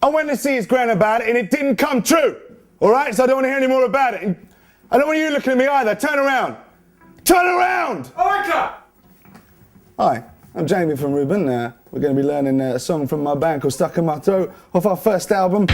I went to see his gran about it and it didn't come true. All right, so I don't want to hear any more about it. And I don't want you looking at me either. Turn around. Turn around! Hi, I'm Jamie from Reuben. We're going to be learning a song from my band called Stuck in My Throat off our first album.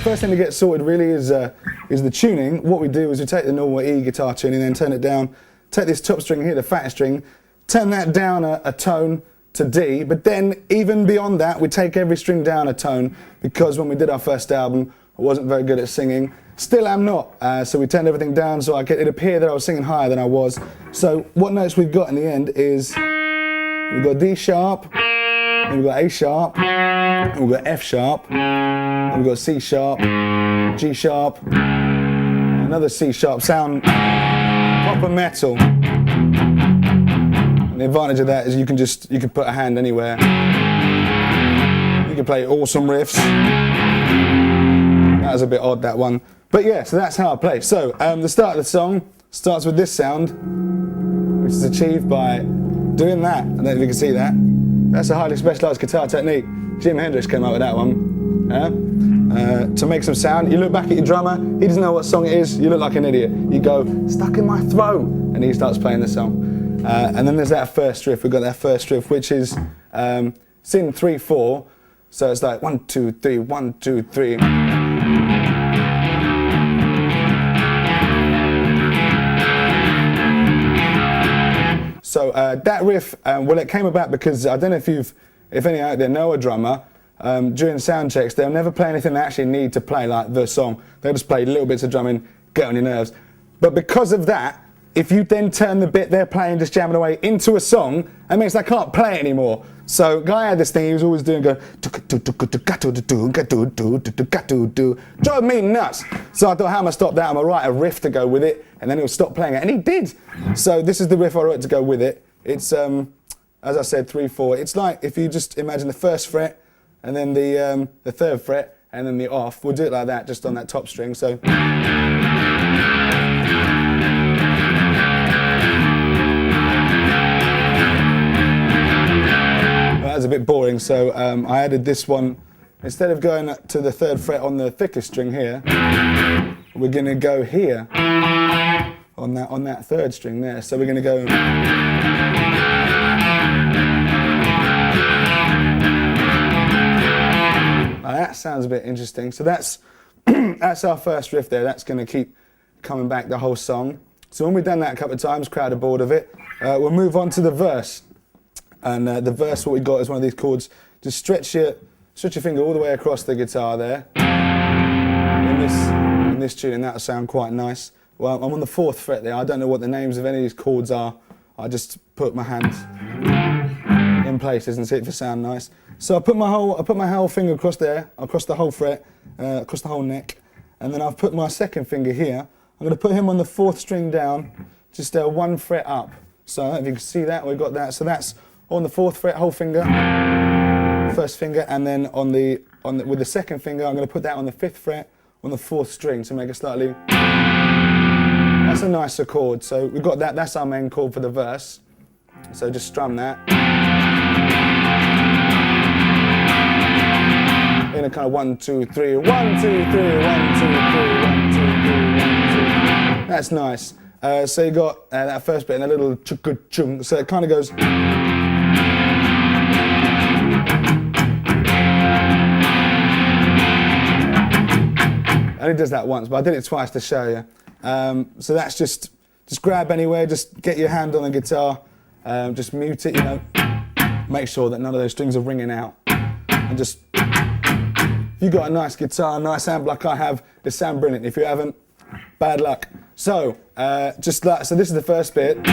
First thing to get sorted really is the tuning. What we do is we take the normal E guitar tuning, then turn it down, take this top string here, the fat string, turn that down a tone to D, but then even beyond that we take every string down a tone, because when we did our first album I wasn't very good at singing, still am not, so we turned everything down so it appeared that I was singing higher than I was. So what notes we've got in the end is we've got D sharp, and we've got A sharp, and we've got F sharp, and we've got C sharp, G sharp, another C sharp, sound proper metal. And the advantage of that is you can put a hand anywhere. You can play awesome riffs. That was a bit odd, that one. But yeah, so that's how I play. So the start of the song starts with this sound, which is achieved by doing that. I don't know if you can see that. That's a highly specialised guitar technique. Jimi Hendrix came up with that one. To make some sound, you look back at your drummer, he doesn't know what song it is, you look like an idiot. You go, stuck in my throat, and he starts playing the song. And then there's that first riff, we've got that first riff, which is it's in 3/4, so it's like 1, 2, 3, 1, 2, 3. So that riff, well, it came about because I don't know if any out there know a drummer. During sound checks, they'll never play anything they actually need to play, like the song. They'll just play little bits of drumming, get on your nerves. But because of that, if you then turn the bit they're playing, just jamming away, into a song, that means they can't play it anymore. So Guy had this thing he was always doing, going, drove me nuts. So I thought, how am I stop that? I'm gonna write a riff to go with it, and then he'll stop playing it, and he did. So this is the riff I wrote to go with it. It's, as I said, 3/4. It's like if you just imagine the first fret, and then the third fret, and then the off. We'll do it like that, just on that top string. So. That was a bit boring, so I added this one. Instead of going to the third fret on the thickest string here, we're going to go here on that third string there. So we're going to go. That sounds a bit interesting. So that's that's our first riff there. That's going to keep coming back the whole song. So when we've done that a couple of times, crowd are bored of it, we'll move on to the verse. And the verse, what we got is one of these chords. Just stretch your finger all the way across the guitar there. In this tune, and that'll sound quite nice. Well, I'm on the 4th fret there. I don't know what the names of any of these chords are. I just put my hands in places and see if it sound nice. So I put my whole finger across there, across the whole fret, across the whole neck, and then I've put my second finger here. I'm going to put him on the 4th string down, just 1 fret up. So I don't know if you can see that, we've got that. So that's on the 4th fret, whole finger, first finger, and then with the second finger, I'm going to put that on the 5th fret, on the 4th string to make it slightly. That's a nicer chord. So we've got that. That's our main chord for the verse. So just strum that. In a kind of 1, 2, 3, 1, 2, 3, 1, 2, 3, 1, 2, 3, 1, 2, 3, 1, 2. That's nice. So you got that first bit and a little chunk. So it kind of goes. I only does that once, but I did it twice to show you. So that's just grab anywhere, just get your hand on the guitar, just mute it, make sure that none of those strings are ringing out, and just. If you've got a nice guitar, a nice amp like I have, it sounds brilliant. If you haven't, bad luck. So, so this is the first bit. And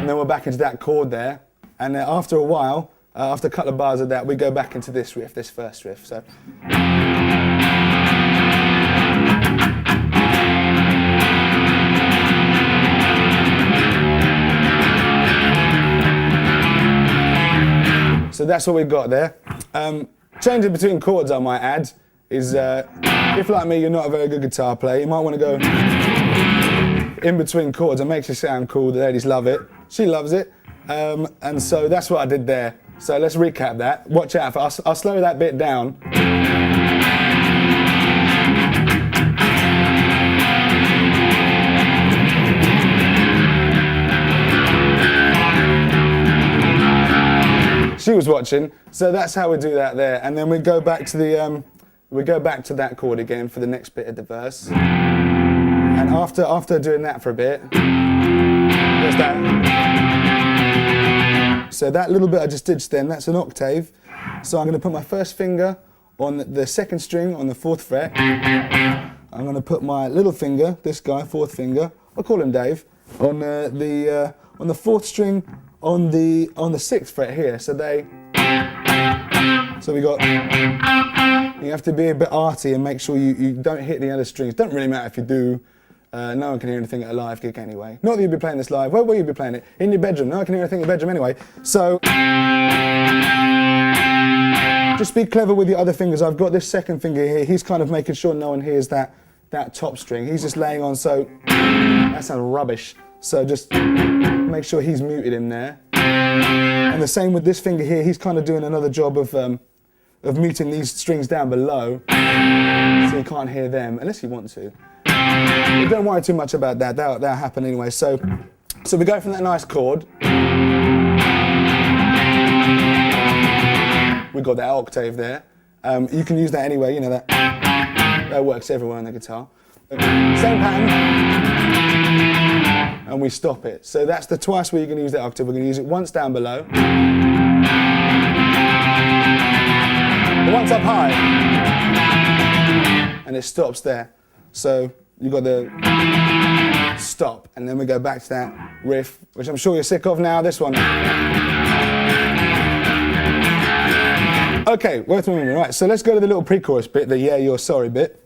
then we're back into that chord there. And after a while, after a couple of bars of that, we go back into this riff, this first riff. So. So that's what we've got there. Changing between chords, I might add, is if like me, you're not a very good guitar player, you might want to go in between chords. It makes you sound cool. The ladies love it. She loves it. And so that's what I did there. So let's recap that. Watch out for, I'll slow that bit down. She was watching, so that's how we do that there, and then we go back to the that chord again for the next bit of the verse. And after doing that for a bit, there's that. So that little bit I just did then, that's an octave. So I'm going to put my first finger on the second string on the 4th fret. I'm going to put my little finger, this guy, 4th finger, I'll call him Dave, on the 4th string on the 6th fret here. So we got, you have to be a bit arty and make sure you don't hit the other strings. Don't really matter if you do. No one can hear anything at a live gig anyway. Not that you'd be playing this live. Where will you be playing it? In your bedroom. No one can hear anything in your bedroom anyway. So just be clever with your other fingers. I've got this second finger here. He's kind of making sure no one hears that top string. He's just laying on, so that sounds rubbish. So just make sure he's muted in there. And the same with this finger here. He's kind of doing another job of muting these strings down below, so you can't hear them unless you want to. But don't worry too much about that. That'll happen anyway. So we go from that nice chord. We got that octave there. You can use that anyway. You know that works everywhere on the guitar. Same pattern. And we stop it. So that's the twice where you can use that octave. We're going to use it once down below, once up high, and it stops there. So you've got the stop, and then we go back to that riff, which I'm sure you're sick of now, this one. Okay, worth remembering. Right, so let's go to the little pre-chorus bit, the yeah, you're sorry bit.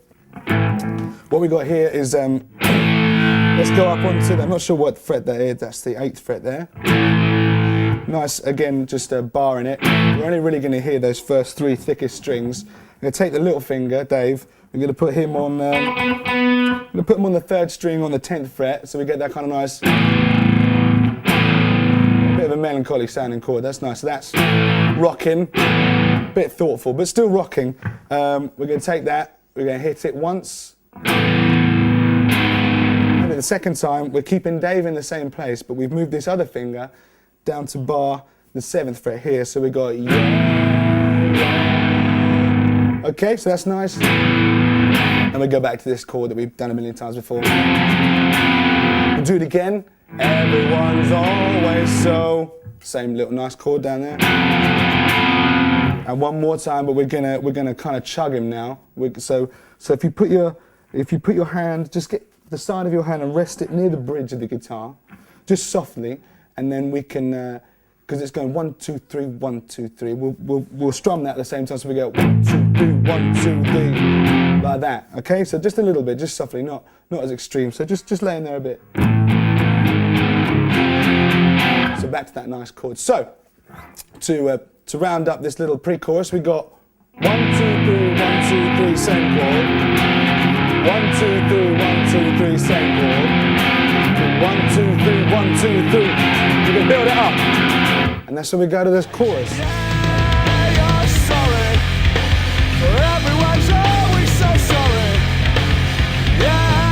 What we got here is, let's go up onto, I'm not sure what fret that is, that's the 8th fret there. Nice, again, just a bar in it. We're only really going to hear those first 3 thickest strings. I'm going to take the little finger, Dave, we're going to put him on, I'm going to put him on the 3rd string on the 10th fret, so we get that kind of nice, a bit of a melancholy sounding chord. That's nice. So that's rocking, bit thoughtful, but still rocking. We're going to take that, we're going to hit it once. And the second time, we're keeping Dave in the same place, but we've moved this other finger down to bar the 7th fret here, so we got yeah. Okay, so that's nice. And we go back to this chord that we've done a million times before. We'll do it again. Everyone's always so. Same little nice chord down there. And one more time, but we're gonna kind of chug him now. So if you put your hand, just get the side of your hand and rest it near the bridge of the guitar, just softly, and then we can, because it's going 1, 2, 3, 1, 2, 3. We'll strum that at the same time, so we go 1, 2, 3, 1, 2, 3, like that. Okay, so just a little bit, just softly, not as extreme. So just lay in there a bit. So back to that nice chord. So to round up this little pre-chorus, we got 1, 2, 3, 1, 2, 3, same chord. 1, 2, 3, 1, 2, 3, same chord. 1, 2, 3, 1, 2, 3. You can build it up. And that's when we go to this chorus. Yeah, you're sorry. Everyone's always so sorry. Yeah.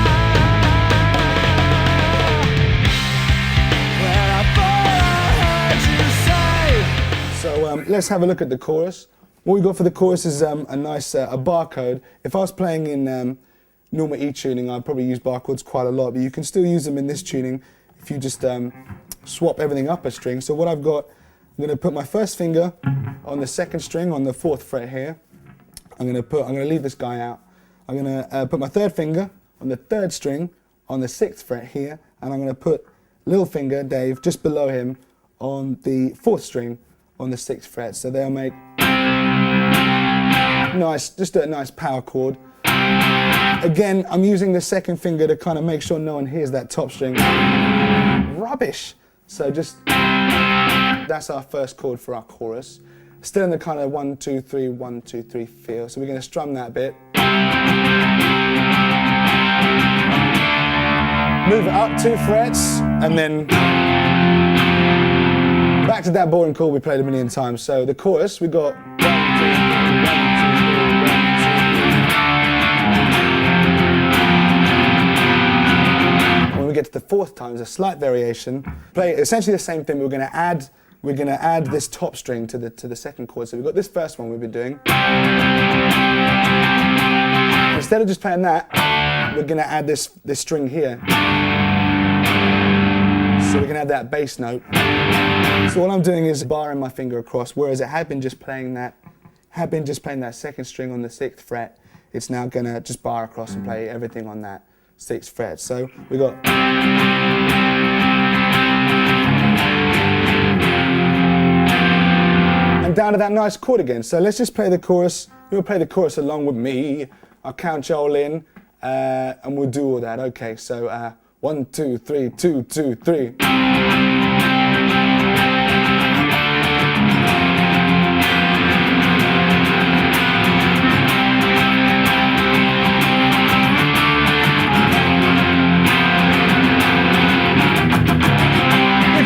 When I thought I heard you say. So let's have a look at the chorus. What we got for the chorus is a nice a bar code. If I was playing in normal E tuning, I'd probably use bar chords quite a lot, but you can still use them in this tuning if you just swap everything up a string. So what I've got, I'm going to put my first finger on the 2nd string on the 4th fret here. I'm going to leave this guy out. I'm going to put my 3rd finger on the 3rd string on the 6th fret here, and I'm going to put little finger, Dave, just below him on the 4th string on the 6th fret. So they'll make nice, just a nice power chord. Again, I'm using the 2nd finger to kind of make sure no one hears that top string. Rubbish. So just, that's our first chord for our chorus. still in the kind of 1, 2, 3, 1, 2, 3 feel. So we're going to strum that bit. Move it up 2 frets, and then back to that boring chord we played a million times. So the chorus, we got 1, 2, 3, 1, 2, 3, 1, 2, 3. When we get to the 4th time, there's a slight variation. Play essentially the same thing. We're going to add this top string to the 2nd chord. So we've got this first one we've been doing. Instead of just playing that, we're going to add this string here. So we can add that bass note. So what I'm doing is barring my finger across, whereas it had been just playing that 2nd string on the 6th fret. It's now going to just bar across and play everything on that 6th fret. So we got. And down to that nice chord again. So let's just play the chorus. You'll play the chorus along with me. I'll count you all in, and we'll do all that. Okay, so 1, 2, 3, 2, 2, 3. You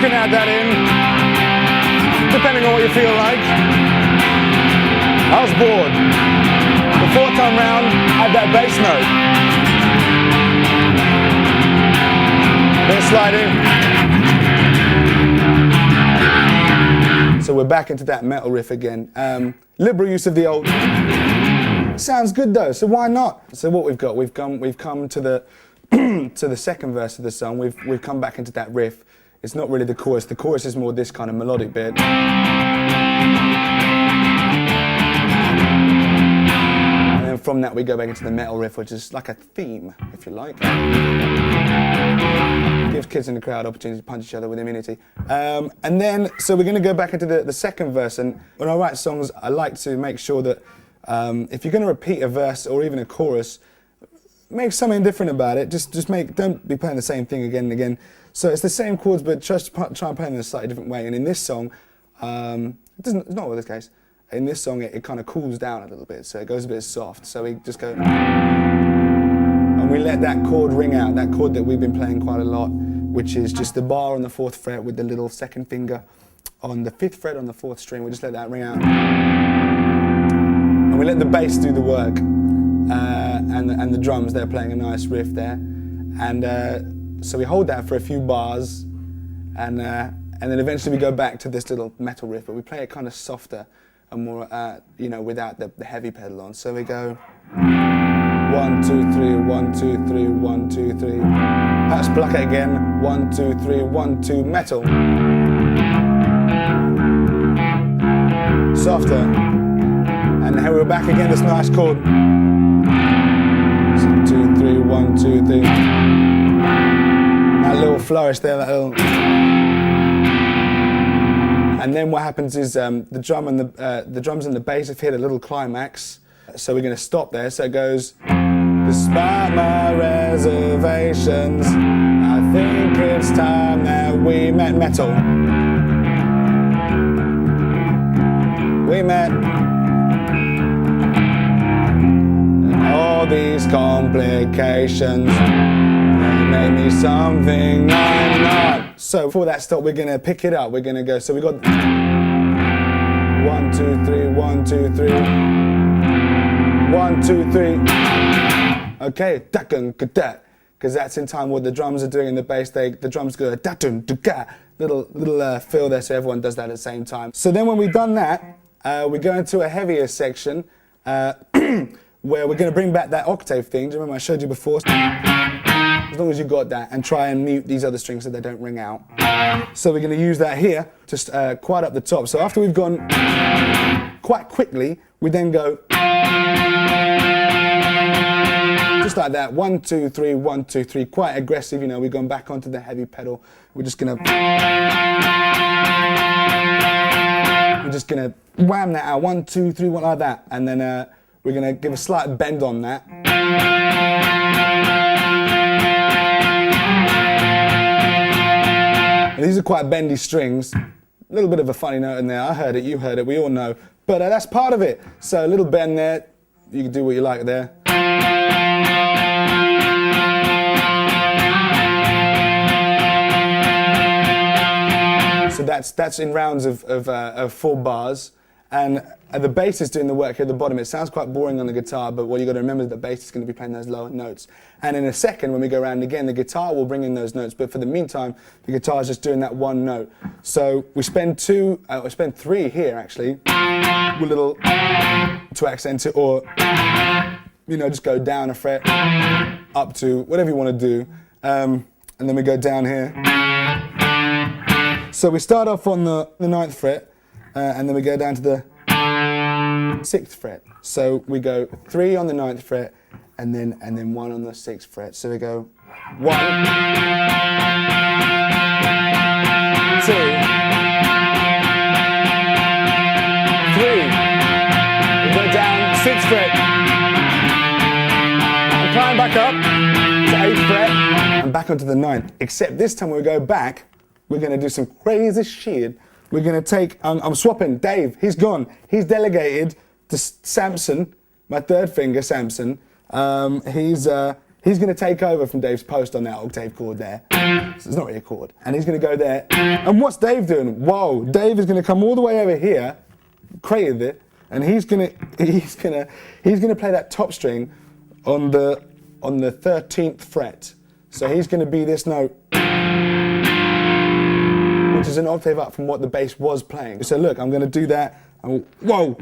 can add that in, depending on what you feel like. I was bored. The 4th time round, add that bass note. Then slide in. So we're back into that metal riff again. Liberal use of the old. Sounds good though, so why not? So what we've got, we've come to the to the 2nd verse of the song. We've come back into that riff. It's not really the chorus. The chorus is more this kind of melodic bit. From that we go back into the metal riff, which is like a theme, if you like. Gives kids in the crowd opportunity to punch each other with immunity. And then, so we're going to go back into the 2nd verse, and when I write songs, I like to make sure that if you're going to repeat a verse or even a chorus, make something different about it. Don't be playing the same thing again and again. So it's the same chords, but just try and play them in a slightly different way. And in this song, it's not always the case. In this song, it kind of cools down a little bit, so it goes a bit soft. So we just go, and we let that chord ring out, that chord that we've been playing quite a lot, which is just the bar on the 4th fret with the little 2nd finger on the 5th fret on the 4th string. We just let that ring out. And we let the bass do the work, and the drums, they're playing a nice riff there. And so we hold that for a few bars, and then eventually we go back to this little metal riff, but we play it kind of softer and more, without the heavy pedal on. So we go 1, 2, 3, 1, 2, 3, 1, 2, 3. Perhaps pluck it again. 1, 2, 3, 1, 2, metal. Softer. And here we're back again, this nice chord. So 2, 3, 1, 2, 3. That little flourish there, that little. And then what happens is the drums and the bass have hit a little climax. So we're going to stop there. So it goes, despite my reservations, I think it's time that we met metal. We met. And all these complications, they made me something I'm not. So for that stop, we're going to pick it up. We're going to go, so we got 1, 2, 3, 1, 2, 3. 1, 2, 3. Okay, because that's in time what the drums are doing in the bass. The drums go little fill there, so everyone does that at the same time. So then when we've done that, we go into a heavier section where we're going to bring back that octave thing. Do you remember I showed you before? As long as you got that, and try and mute these other strings so they don't ring out. So we're going to use that here, just quite up the top. So after we've gone quite quickly, we then go just like that. 1, 2, 3, 1, 2, 3. Quite aggressive, we've gone back onto the heavy pedal. We're just going to wham that out. 1, 2, 3, 1, like that. And then we're going to give a slight bend on that. And these are quite bendy strings, little bit of a funny note in there. I heard it, you heard it, we all know. But that's part of it. So a little bend there. You can do what you like there. So that's in rounds of 4 bars. And the bass is doing the work here at the bottom. It sounds quite boring on the guitar, but what you got to remember is the bass is going to be playing those lower notes. And in a second, when we go around again, the guitar will bring in those notes. But for the meantime, the guitar is just doing that one note. So we spend 3 here actually, with little to accent it, or just go down a fret, up to whatever you want to do, and then we go down here. So we start off on the 9th fret. And then we go down to the 6th fret. So we go 3 on the 9th fret, and then 1 on the 6th fret. So we go 1, 2. We go down 6th fret. And climb back up to 8th fret, and back onto the 9th. Except this time when we go back, we're going to do some crazy shit. We're going to take, I'm swapping Dave, he's gone. He's delegated to Samson, my 3rd finger, Samson. He's going to take over from Dave's post on that octave chord there. So it's not really a chord. And he's going to go there. And what's Dave doing? Whoa, Dave is going to come all the way over here, created it, and he's going to play that top string on the 13th fret. So he's going to be this note, which is an octave up from what the bass was playing. So look, I'm going to do that. Whoa!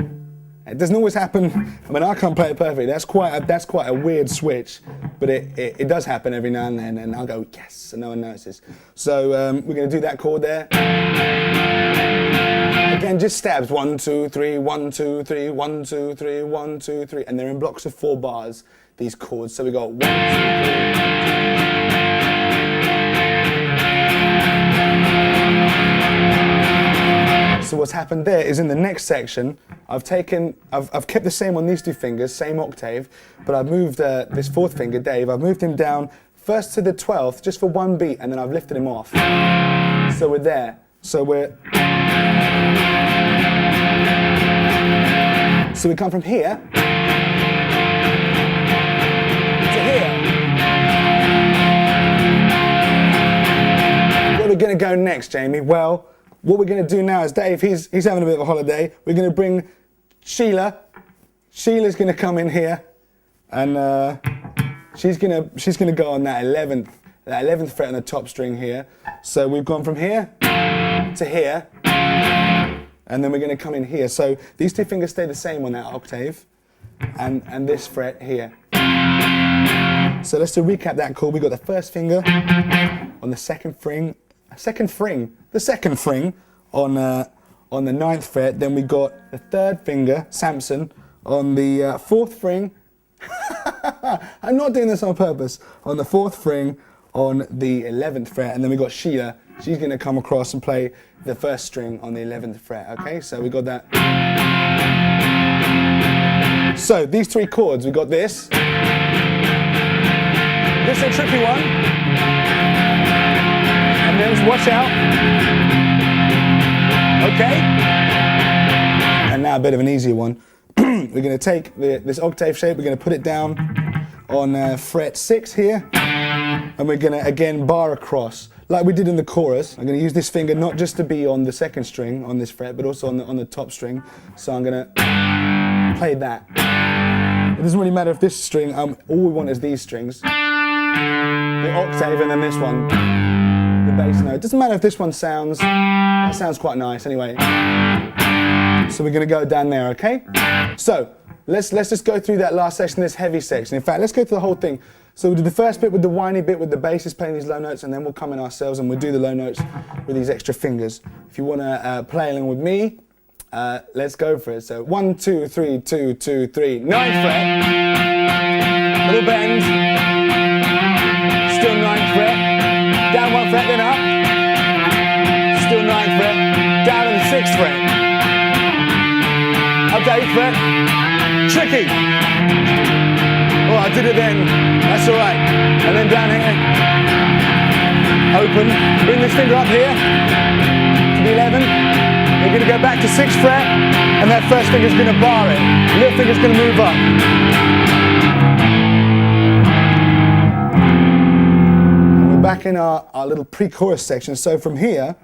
It doesn't always happen. I mean, I can't play it perfectly. That's quite a weird switch, but it does happen every now and then. And I'll go yes, and no one notices. So we're going to do that chord there. Again, just stabs 1, 2, 3, 1, 2, 3, 1, 2, 3, 1, 2, 3, and they're in blocks of 4 bars. These chords. So we got 1, 2, 3. So what's happened there is in the next section, I've kept the same on these 2 fingers, same octave, but I've moved this 4th finger, Dave, I've moved him down first to the 12th, just for 1 beat, and then I've lifted him off. So we're there. So we come from here to here. Where are we going to go next, Jamie? Well, what we're going to do now is Dave, he's having a bit of a holiday. We're going to bring Sheila. Sheila's going to come in here, and she's going to go on that 11th fret on the top string here. So we've gone from here to here, and then we're going to come in here. So these 2 fingers stay the same on that octave, and this fret here. So let's recap that chord. We got the 1st finger on the 2nd string. The second string on the 9th fret. Then we got the 3rd finger, Samson, on the 4th string. I'm not doing this on purpose. On the 4th string on the 11th fret, and then we got Sheila. She's going to come across and play the 1st string on the 11th fret. Okay, so we got that. So these 3 chords, we got this. This is a tricky one. And then watch out. Okay. And now a bit of an easier one. We're going to take this octave shape, we're going to put it down on fret 6 here. And we're going to, again, bar across, like we did in the chorus. I'm going to use this finger not just to be on the 2nd string on this fret, but also on the top string. So I'm going to play that. It doesn't really matter if this string, all we want is these strings. The octave and then this one. Bass note. It doesn't matter if this one sounds quite nice anyway. So we're going to go down there, okay? So let's just go through that last section, this heavy section. In fact, let's go through the whole thing. So we'll do the first bit with the whiny bit with the bassist playing these low notes, and then we'll come in ourselves and we'll do the low notes with these extra fingers. If you want to play along with me, let's go for it. So 1, 2, 3, 2, 2, 3, 9th fret, little bend, still 9th fret. Down 1 fret, then up. Still 9th fret. Down on the 6th fret. Up to 8th fret. Tricky. Oh, I did it then. That's all right. And then down here. Open. Bring this finger up here to the 11. we go back to 6th fret, and that first finger's going to bar it. Little finger's going to move up. And we're back in our little pre-chorus section. So from here,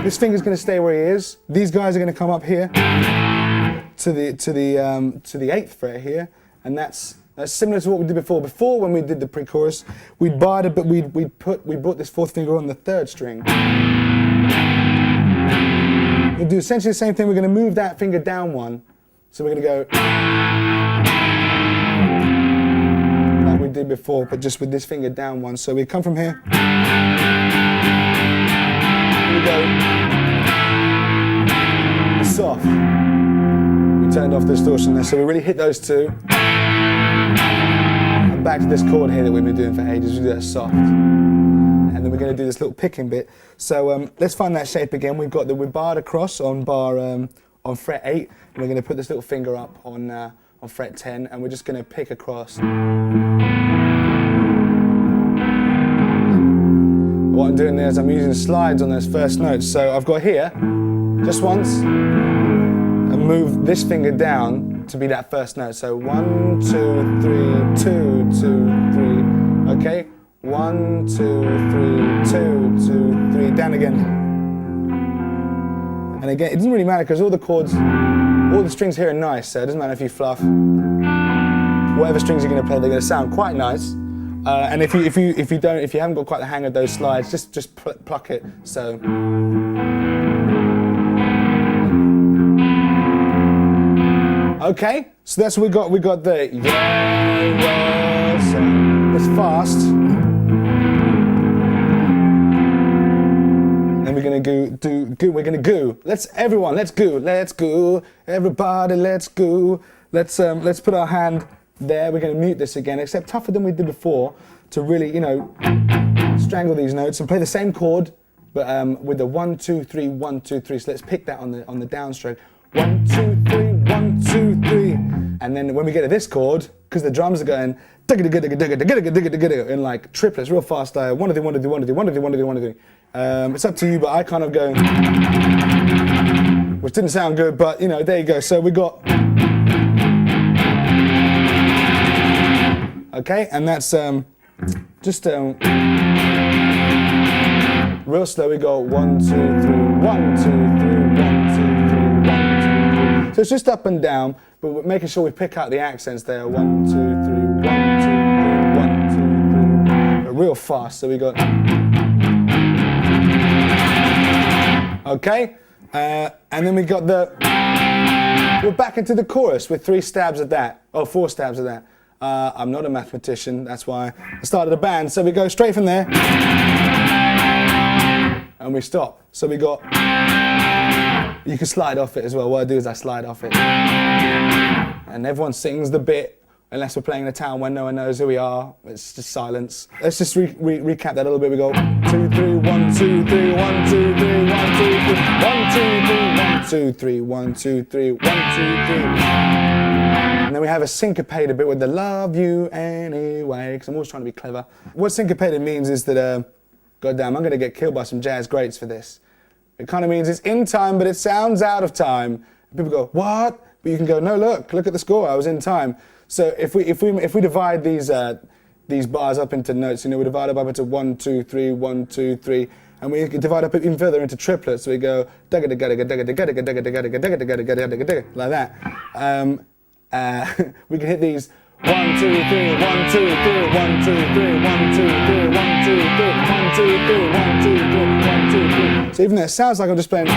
this finger's going to stay where he is. These guys are going to come up here to the 8th fret here, and that's similar to what we did before. Before, when we did the pre-chorus, we barred it, but we brought this 4th finger on the 3rd string. We'll do essentially the same thing. We're going to move that finger down one, so we're going to go like we did before, but just with this finger down one. So we come from here. We go soft. We turned off the distortion there, so we really hit those two. And back to this chord here that we've been doing for ages. We do that soft, and then we're going to do this little picking bit. So let's find that shape again. We've got we're barred across on on fret 8, and we're going to put this little finger up on fret 10, and we're just going to pick across. What I'm doing there is I'm using slides on those first notes. So I've got here, just once, and move this finger down to be that first note. So 1, 2, 3, 2, 2, 3. Okay? 1, 2, 3, 2, 2, 3. Down again. And again, it doesn't really matter because all the chords, all the strings here are nice. So it doesn't matter if you fluff. Whatever strings you're going to play, they're going to sound quite nice. And if you haven't got quite the hang of those slides, just pluck it. So. Okay, so that's what we got. We got the so it's fast. And we're gonna do. We're gonna go. Let's go. Let's go. Everybody, let's go. Let's put our hand there. We're going to mute this again, except tougher than we did before, to really, strangle these notes and play the same chord, but with the 1, 2, 3, 1, 2, 3. So let's pick that on the downstroke. 1, 2, 3, 1, 2, 3. And then when we get to this chord, because the drums are going in like triplets, real fast. 1, 2, 3, 1, 2, 3, 1, 2, 3, 1, 2, 3, 1, 2, 3, 1, 2, 3. It's up to you, but I kind of go, which didn't sound good, but there you go. So we got. Okay, and that's just real slow. We go 1, 2, 3, 1, 2, 3, 1, 2, 3, 1, 2, 3. So it's just up and down, but we're making sure we pick out the accents there. 1, 2, 3, 1, 2, 3, 1, 2, 3. But real fast. So we got. Okay, and then we got we're back into the chorus with 3 stabs at that. Oh, 4 stabs at that. I'm not a mathematician, that's why I started a band. So we go straight from there, and we stop. So we got, you can slide off it as well. What I do is I slide off it. And everyone sings the bit, unless we're playing in a town where no one knows who we are. It's just silence. Let's just recap that a little bit. We go 2, 3, 1, 2, 3, 1, 2, 3, 1, 2, 3, 1, 2, 3, 1, 2, 3, 1, 2, 3, 1, 2, 3. And then we have a syncopated bit with the love you anyway, because I'm always trying to be clever. What syncopated means is that, goddamn, I'm going to get killed by some jazz greats for this. It kind of means it's in time, but it sounds out of time. People go, what? But you can go, no, look at the score, I was in time. So if we divide these bars up into notes, we divide them up into 1, 2, 3, 1, 2, 3, and we divide up even further into triplets. So we go like that. We can hit these 1, 2, 3, 1, 2, 3, 1, 2, 3, 1, 2, 3, 1, 2, 3, 1, 2, 3, 1, 2, 3, 1, 2, 3, 1, 2, 3. So even though it sounds like I'm just playing,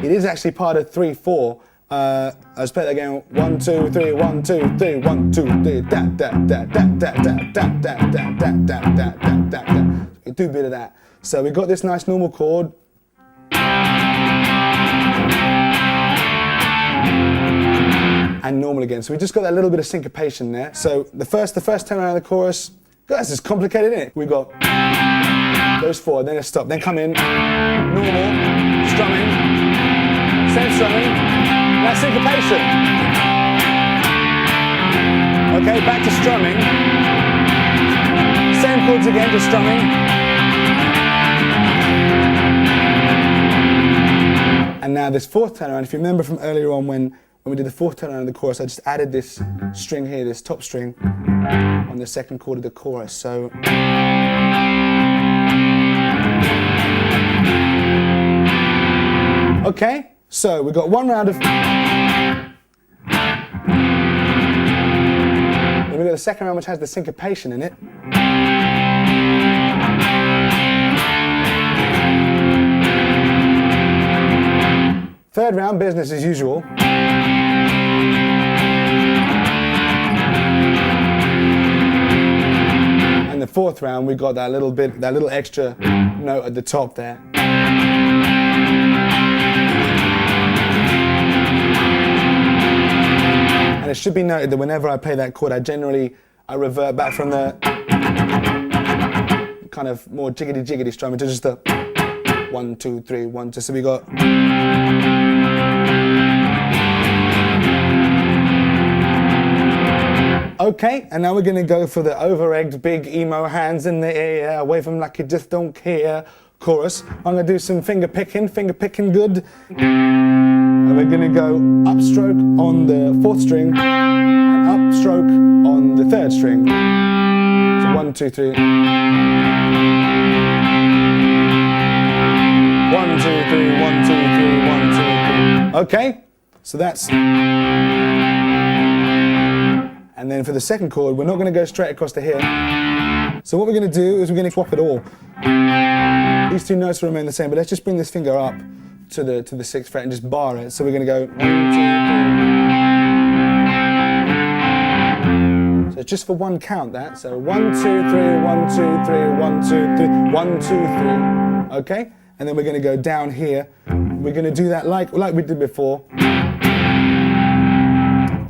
it is actually part of 3, 4. Let's play that again. 1, 2, 3, 1, 2, 3, 1, 2, 3, da da da da da da da da da da da da da da. We do a bit of that. So we got this nice normal chord. And normal again. So we just got that little bit of syncopation there. So the first time around the chorus, guys, it's complicated, isn't it? We got those 4, then a stop, then come in, normal, strumming, same strumming, now syncopation. Okay, back to strumming, same chords again, just strumming. And now this fourth turnaround, if you remember from earlier on when we did the fourth turnaround of the chorus, I just added this string here, this top string, on the second chord of the chorus. So okay, so we've got one round of. Then we've got the second round which has the syncopation in it. Third round, business as usual. And the fourth round, we got that little extra note at the top there. And it should be noted that whenever I play that chord, I revert back from the kind of more jiggity strumming to just the 1, 2, 3, 1, 2. So we got. Okay, and now we're going to go for the over-egged, big emo hands in the air, wave them like you just don't care chorus. I'm going to do some finger picking good. And we're going to go upstroke on the fourth string and upstroke on the third string. So 1, 2, 3. 1, 2, 3, 1, 2, 3, 1, 2, 3. Okay, so that's. And then for the second chord, we're not going to go straight across to here. So what we're going to do is we're going to swap it all. These two notes will remain the same, but let's just bring this finger up to the 6th fret and just bar it. So we're going to go 1, 2, 3. So it's just for one count that. So 1, 2, 3, 1, 2, 3, 1, 2, 3, 1, 2, 3. Okay? And then we're going to go down here. We're going to do that like we did before.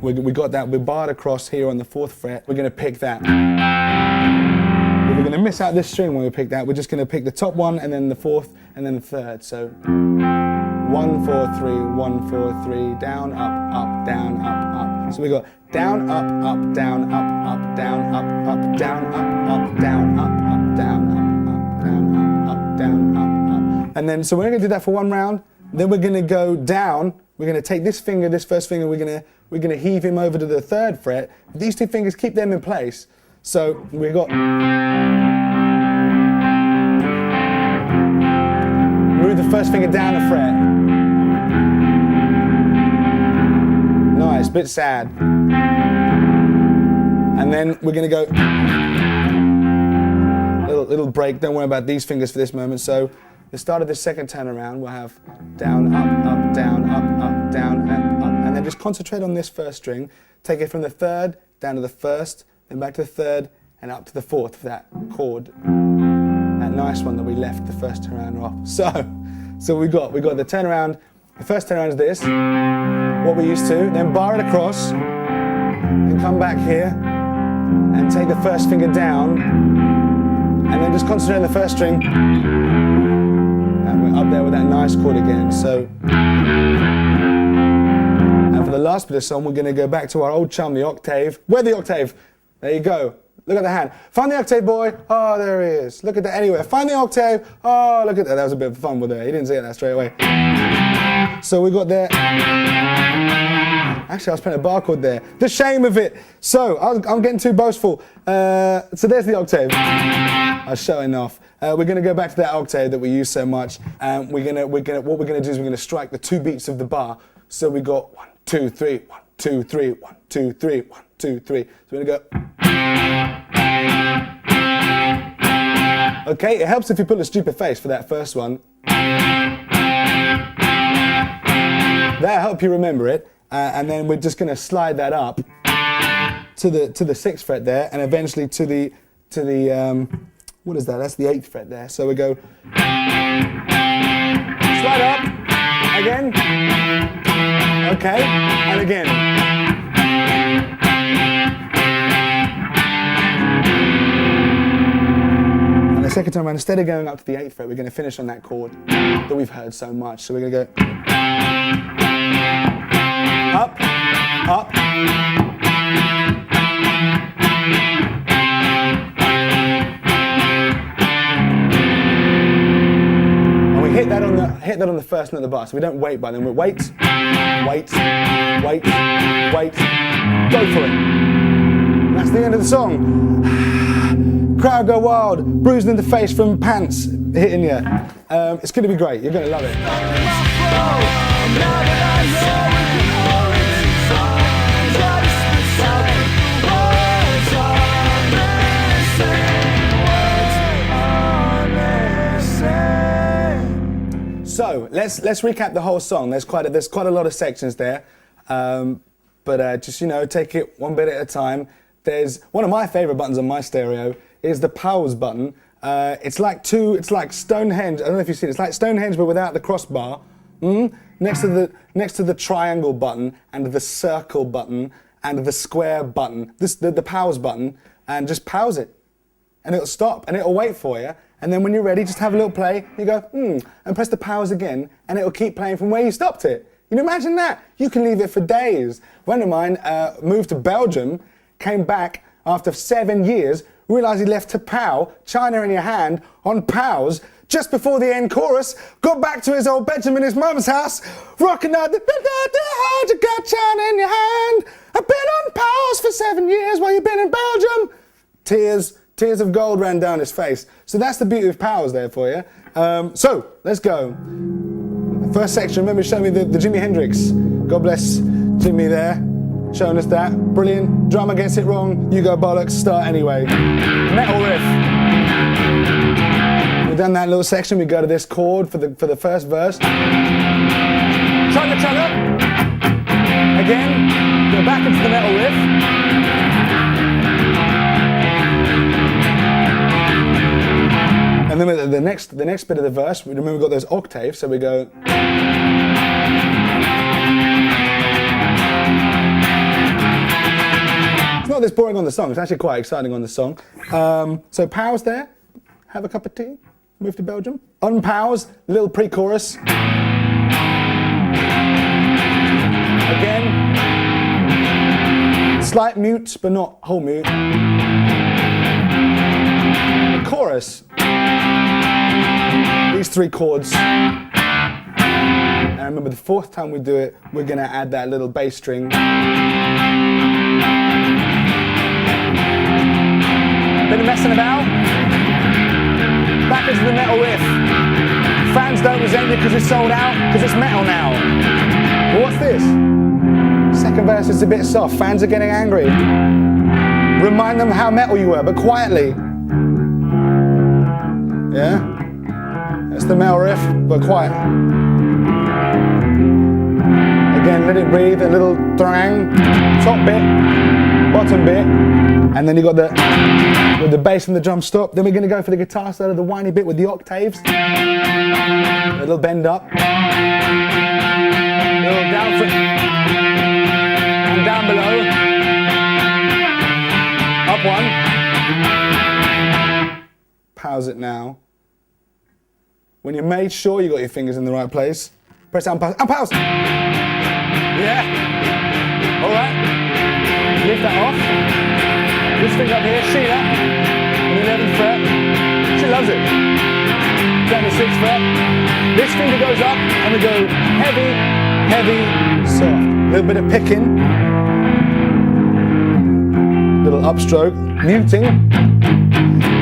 We got that, we barred across here on the 4th fret. We're going to pick that. We're going to miss out this string when we pick that. We're just going to pick the top one and then the 4th and then the 3rd. So 1, 4, 3, 1, 4, 3, down, up, down, up. So we got down, up, down, up, down, up, down, up, down, up, down, up, down, up, down, up. And then, so we're going to do that for one round. Then we're going to go down. We're going to take this finger, this first finger, we're going to heave him over to the 3rd fret. These two fingers, keep them in place. So we've got. Move the first finger down a fret. Nice, bit sad. And then we're going to go. Little break, don't worry about these fingers for this moment. So the start of the second turnaround, we'll have down, up, down, and up. And then just concentrate on this first string. Take it from the 3rd down to the 1st, then back to the 3rd and up to the 4th for that chord. That nice one that we left the first turnaround off. So we got the turnaround. The first turnaround is this, what we used to. Then bar it across, and come back here, and take the first finger down, and then just concentrate on the first string. And we're up there with that nice chord again. So. For the last bit of song, we're going to go back to our old chum, the octave. Where's the octave? There you go. Look at the hand. Find the octave, boy. Oh, there he is. Look at that. Anyway, find the octave. Oh, look at that. That was a bit of fun with it. He didn't say that straight away. So we got there. Actually, I was playing a bar chord there. The shame of it. So I'm getting too boastful. So there's the octave. I was showing off. We're going to go back to that octave that we use so much. What we're going to do is we're going to strike the 2 beats of the bar. So we got 1, 2, 3, 1, 2, 3, 1, 2, 3, 1, 2, 3. So we're going to go. Okay, it helps if you put a stupid face for that first one. That'll help you remember it. And then we're just going to slide that up to the 6th fret there, and eventually to the what is that? That's the 8th fret there. So we go slide up again. Okay, and again. And the second time around, instead of going up to the 8th fret, we're going to finish on that chord that we've heard so much. So we're going to go up, up. hit that on the first note of the bar. So we don't wait button. We wait, wait, wait, wait. Go for it. And that's the end of the song. Crowd go wild. Bruised in the face from pants hitting you. It's going to be great. You're going to love it. So let's recap the whole song. There's quite a lot of sections there, but just take it one bit at a time. There's one of my favourite buttons on my stereo is the pause button. It's like Stonehenge. I don't know if you've seen it. It's like Stonehenge but without the crossbar. Next to the triangle button and the circle button and the square button. The pause button, and just pause it, and it'll stop and it'll wait for you. And then when you're ready, just have a little play. You go, and press the pause again, and it'll keep playing from where you stopped it. You know, imagine that. You can leave it for days. A friend of mine moved to Belgium, came back after 7 years, realised he left to pow, China in your hand, on pause, just before the end chorus, got back to his old bedroom in his mum's house, rocking out the you got China in your hand. I've been on pause for 7 years while you've been in Belgium. Tears of gold ran down his face. So that's the beauty of powers there for you. So, let's go. First section, remember showing me the Jimi Hendrix. God bless Jimmy there, showing us that. Brilliant. Drummer gets it wrong, you go bollocks, start anyway. Metal riff. We've done that little section, we go to this chord for the first verse. Chugga chugga. Again, go back into the metal riff. And then the next bit of the verse, remember we've got those octaves, so we go. It's not this boring on the song, it's actually quite exciting on the song. So pause there, have a cup of tea, move to Belgium. Unpause, little pre-chorus. Again, slight mute, but not whole mute. The chorus. These 3 chords, and remember the 4th time we do it, we're going to add that little bass string. Bit of messing about. Back into the metal riff. Fans don't resent you because it's sold out, because it's metal now. Well, what's this? Second verse is a bit soft. Fans are getting angry. Remind them how metal you were, but quietly. Yeah? That's the metal riff, but quiet. Again, let it breathe, a little thrang, top bit, bottom bit, and then you got the bass and the drum stop. Then we're going to go for the guitar side of the whiny bit with the octaves. A little bend up, a little down foot, and down below, up one. Pause it now. When you made sure you got your fingers in the right place, press unpause. Unpause! Yeah. All right. Lift that off. This finger up here, Sheila, on the 11th fret. She loves it. Down the 6th fret. This finger goes up, and we go heavy, heavy, soft. A little bit of picking. Little upstroke. Muting.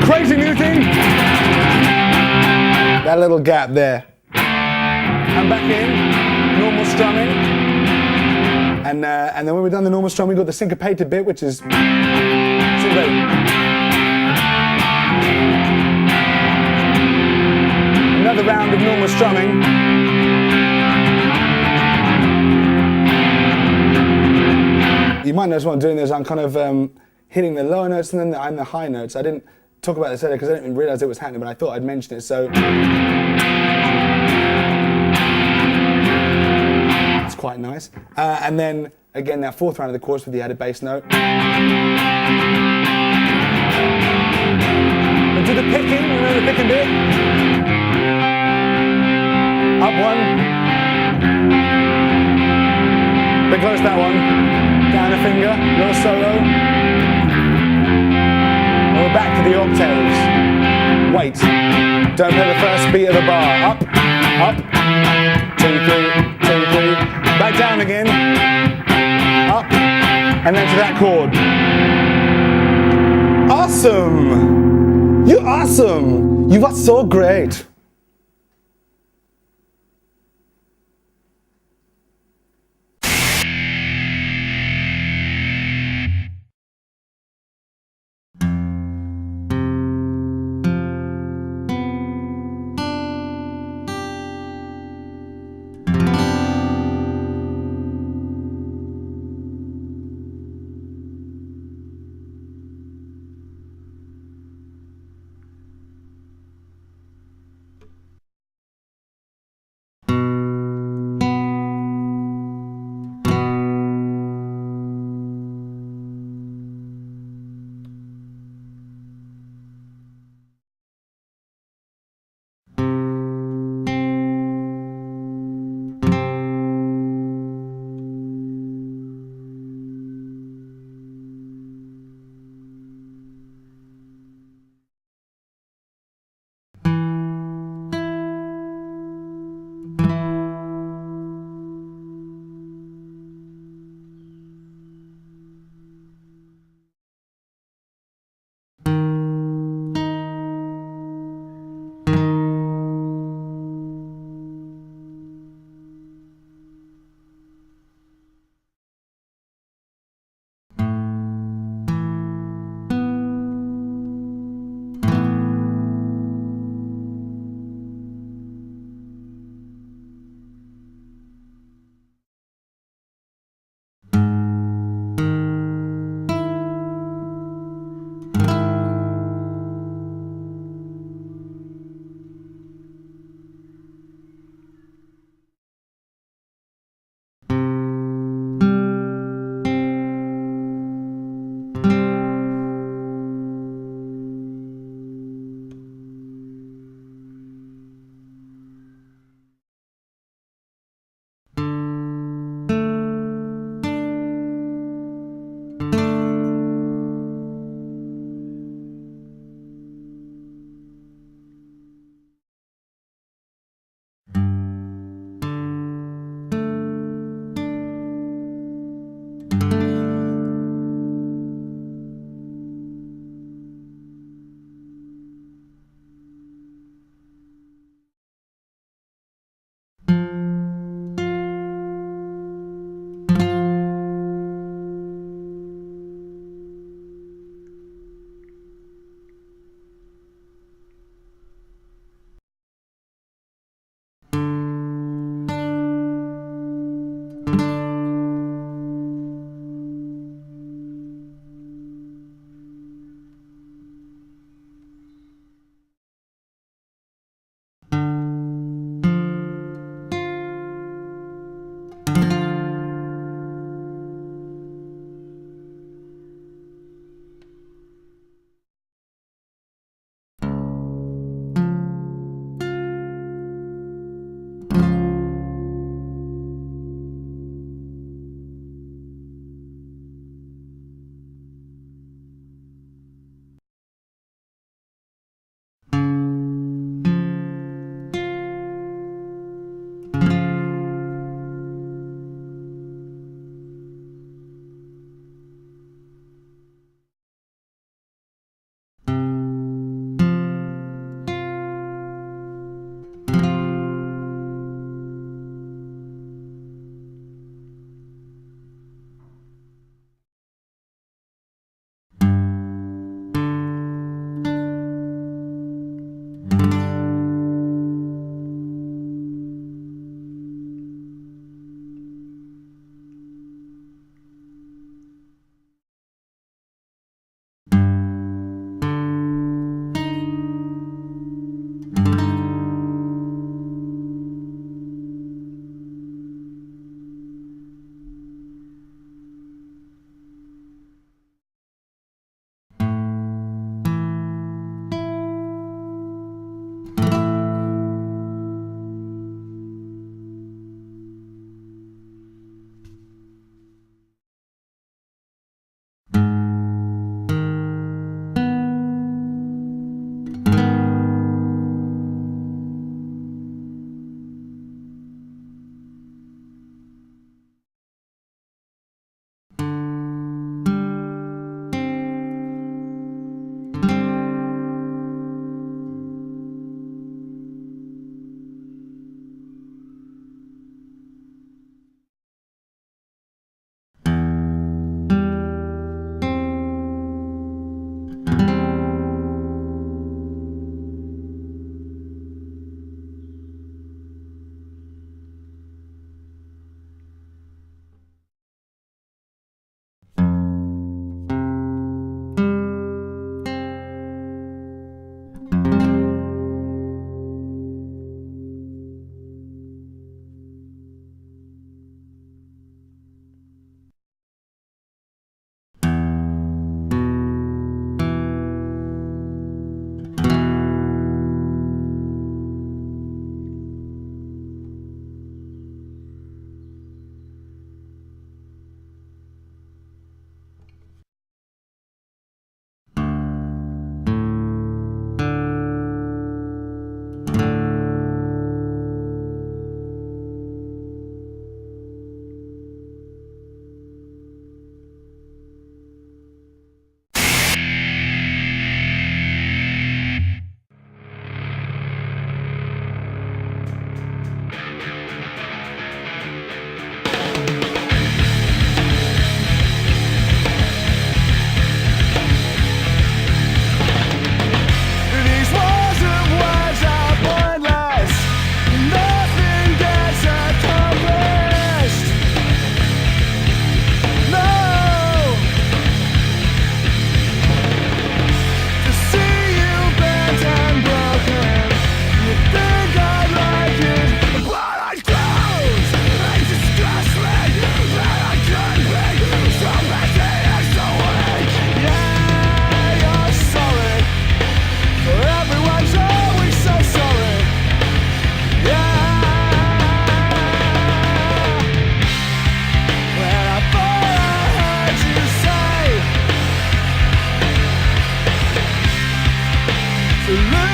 Crazy muting. That little gap there. And back in, normal strumming. And then when we're done the normal strum, we've got the syncopated bit, which is syncopate. Another round of normal strumming. You might notice what I'm doing is I'm kind of hitting the lower notes and then I'm the high notes. I didn't talk about this earlier because I didn't even realise it was happening, but I thought I'd mention it. So it's quite nice. And then again, that 4th round of the chorus with the added bass note. And do the picking, remember the picking bit? Up one. Bit close that one. Down a finger, little solo. And we're back to the octaves. Wait. Don't play the first beat of the bar. Up, up, 2, 3, 2, 3. Back down again. Up, and then to that chord. Awesome! You're awesome! You are so great.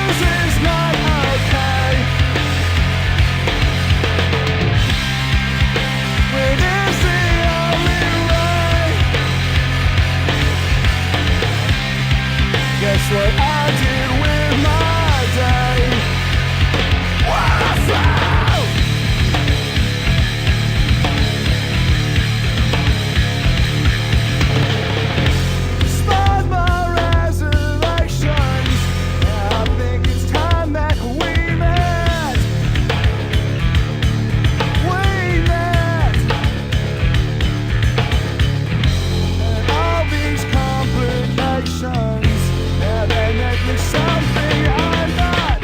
this is not okay. When it's the only way. Guess what I did with my day? What I found. Despite my reservations, I think it's time that we met. We met. And all these complications, yeah, they make me something I'm not.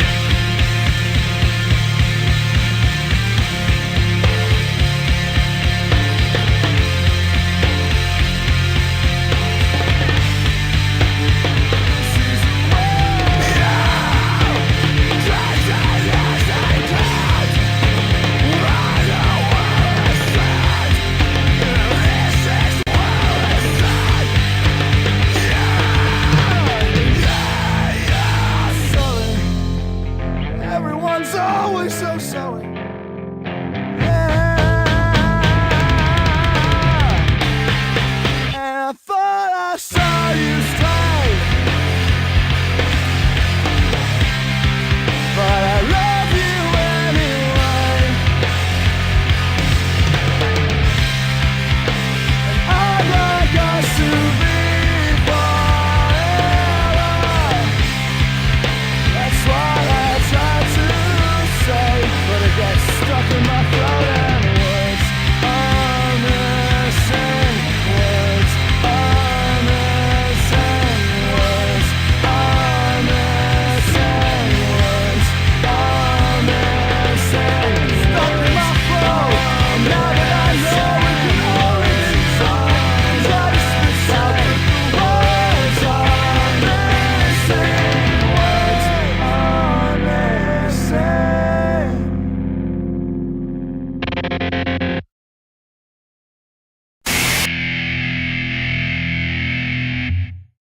Everyone's always so sorry.